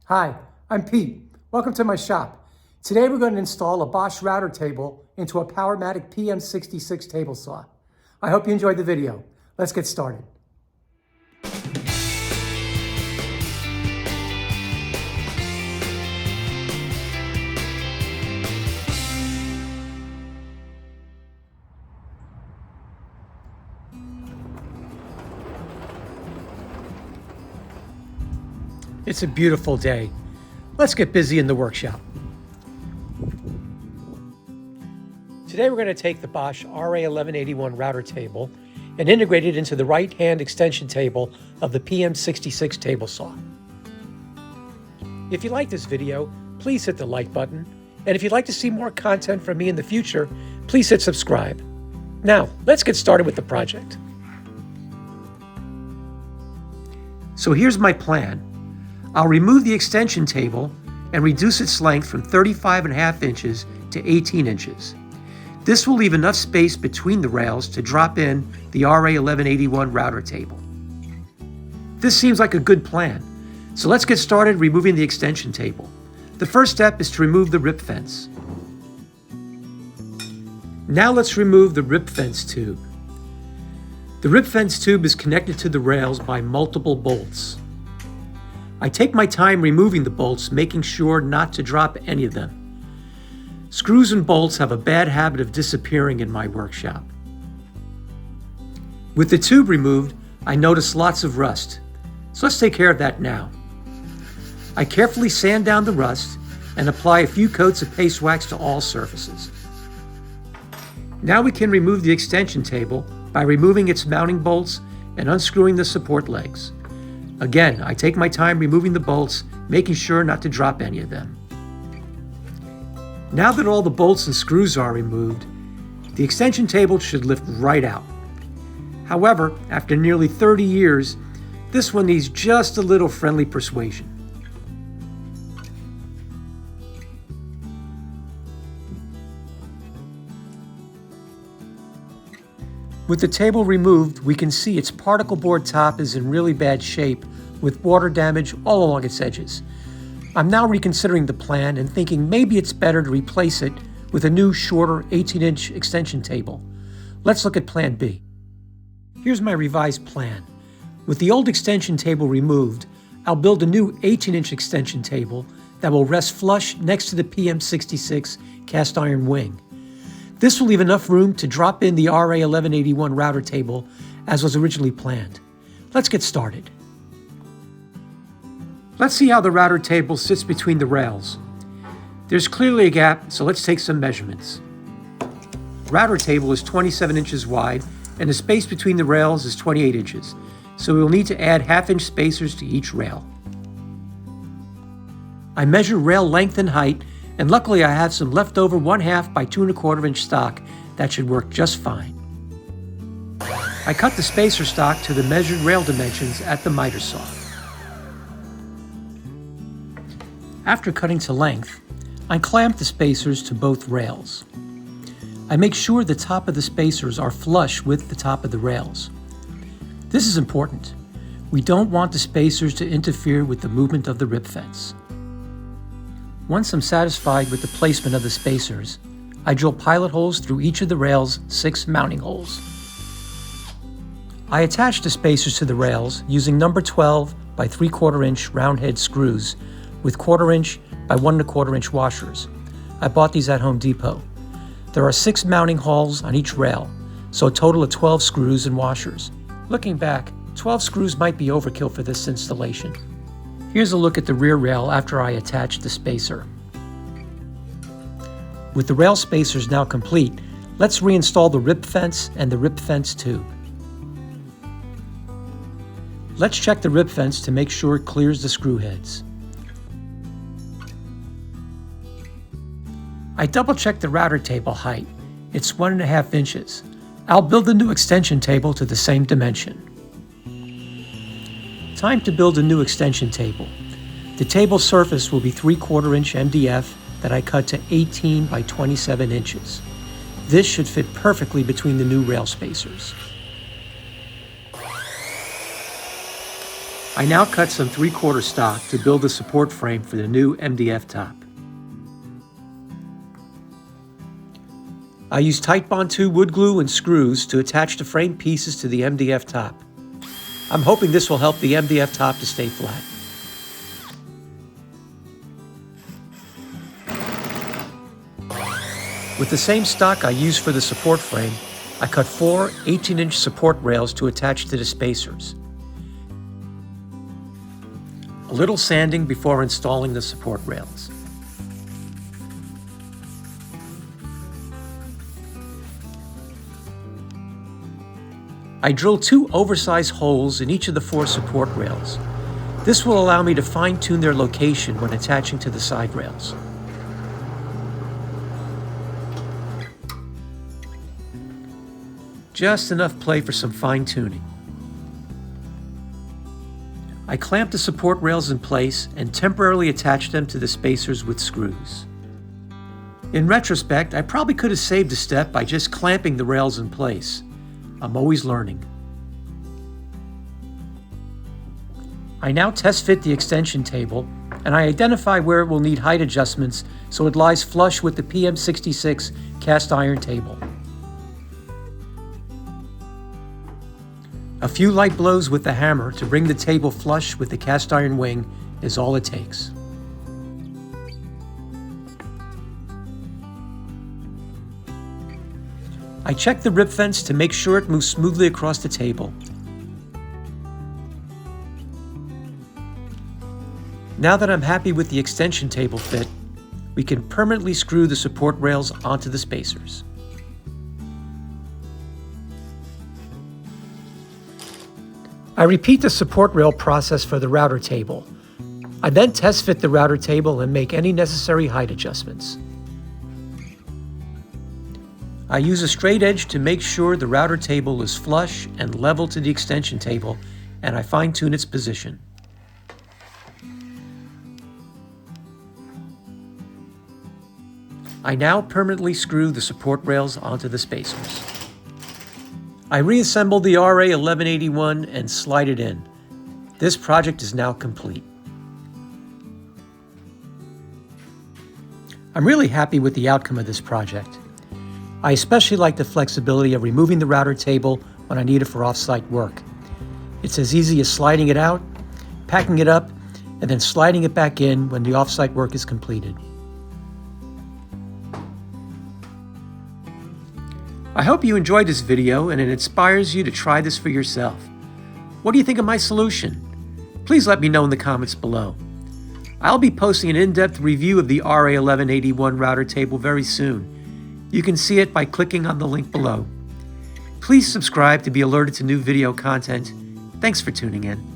Hi, I'm Pete. Welcome to my shop. Today we're going to install a Bosch router table into a Powermatic PM66 table saw. I hope you enjoyed the video. Let's get started. It's a beautiful day. Let's get busy in the workshop. Today we're going to take the Bosch RA1181 Router Table and integrate it into the right-hand extension table of the PM66 Table Saw. If you like this video, please hit the like button. And if you'd like to see more content from me in the future, please hit subscribe. Now, let's get started with the project. So here's my plan. I'll remove the extension table and reduce its length from 35.5 inches to 18 inches. This will leave enough space between the rails to drop in the RA1181 router table. This seems like a good plan, so let's get started removing the extension table. The first step is to remove the rip fence. Now let's remove the rip fence tube. The rip fence tube is connected to the rails by multiple bolts. I take my time removing the bolts, making sure not to drop any of them. Screws and bolts have a bad habit of disappearing in my workshop. With the tube removed, I notice lots of rust, so let's take care of that now. I carefully sand down the rust and apply a few coats of paste wax to all surfaces. Now we can remove the extension table by removing its mounting bolts and unscrewing the support legs. Again, I take my time removing the bolts, making sure not to drop any of them. Now that all the bolts and screws are removed, the extension table should lift right out. However, after nearly 30 years, this one needs just a little friendly persuasion. With the table removed, we can see its particle board top is in really bad shape with water damage all along its edges. I'm now reconsidering the plan and thinking maybe it's better to replace it with a new, shorter 18-inch extension table. Let's look at Plan B. Here's my revised plan. With the old extension table removed, I'll build a new 18-inch extension table that will rest flush next to the PM66 cast iron wing. This will leave enough room to drop in the RA1181 router table as was originally planned. Let's get started. Let's see how the router table sits between the rails. There's clearly a gap, so let's take some measurements. The router table is 27 inches wide and the space between the rails is 28 inches, so we will need to add half-inch spacers to each rail. I measure rail length and height, and luckily I have some leftover 1/2 by 2 1/4 inch stock that should work just fine. I cut the spacer stock to the measured rail dimensions at the miter saw. After cutting to length, I clamp the spacers to both rails. I make sure the top of the spacers are flush with the top of the rails. This is important. We don't want the spacers to interfere with the movement of the rip fence. Once I'm satisfied with the placement of the spacers, I drill pilot holes through each of the rail's 6 mounting holes. I attach the spacers to the rails using number 12 by 3/4 inch round head screws with 1/4 inch by 1 1/4 inch washers. I bought these at Home Depot. There are 6 mounting holes on each rail, so a total of 12 screws and washers. Looking back, 12 screws might be overkill for this installation. Here's a look at the rear rail after I attached the spacer. With the rail spacers now complete, let's reinstall the rip fence and the rip fence tube. Let's check the rip fence to make sure it clears the screw heads. I double-checked the router table height. It's 1.5 inches. I'll build the new extension table to the same dimension. Time to build a new extension table. The table surface will be 3/4 inch MDF that I cut to 18 by 27 inches. This should fit perfectly between the new rail spacers. I now cut some 3/4 stock to build the support frame for the new MDF top. I use Titebond 2 wood glue and screws to attach the frame pieces to the MDF top. I'm hoping this will help the MDF top to stay flat. With the same stock I used for the support frame, I cut 4 18-inch support rails to attach to the spacers. A little sanding before installing the support rails. I drilled 2 oversized holes in each of the 4 support rails. This will allow me to fine-tune their location when attaching to the side rails. Just enough play for some fine-tuning. I clamped the support rails in place and temporarily attached them to the spacers with screws. In retrospect, I probably could have saved a step by just clamping the rails in place. I'm always learning. I now test fit the extension table, and I identify where it will need height adjustments so it lies flush with the PM66 cast iron table. A few light blows with the hammer to bring the table flush with the cast iron wing is all it takes. I check the rib fence to make sure it moves smoothly across the table. Now that I'm happy with the extension table fit, we can permanently screw the support rails onto the spacers. I repeat the support rail process for the router table. I then test fit the router table and make any necessary height adjustments. I use a straight edge to make sure the router table is flush and level to the extension table, and I fine-tune its position. I now permanently screw the support rails onto the spacers. I reassembled the RA1181 and slide it in. This project is now complete. I'm really happy with the outcome of this project. I especially like the flexibility of removing the router table when I need it for off-site work. It's as easy as sliding it out, packing it up, and then sliding it back in when the off-site work is completed. I hope you enjoyed this video and it inspires you to try this for yourself. What do you think of my solution? Please let me know in the comments below. I'll be posting an in-depth review of the RA1181 router table very soon. You can see it by clicking on the link below. Please subscribe to be alerted to new video content. Thanks for tuning in.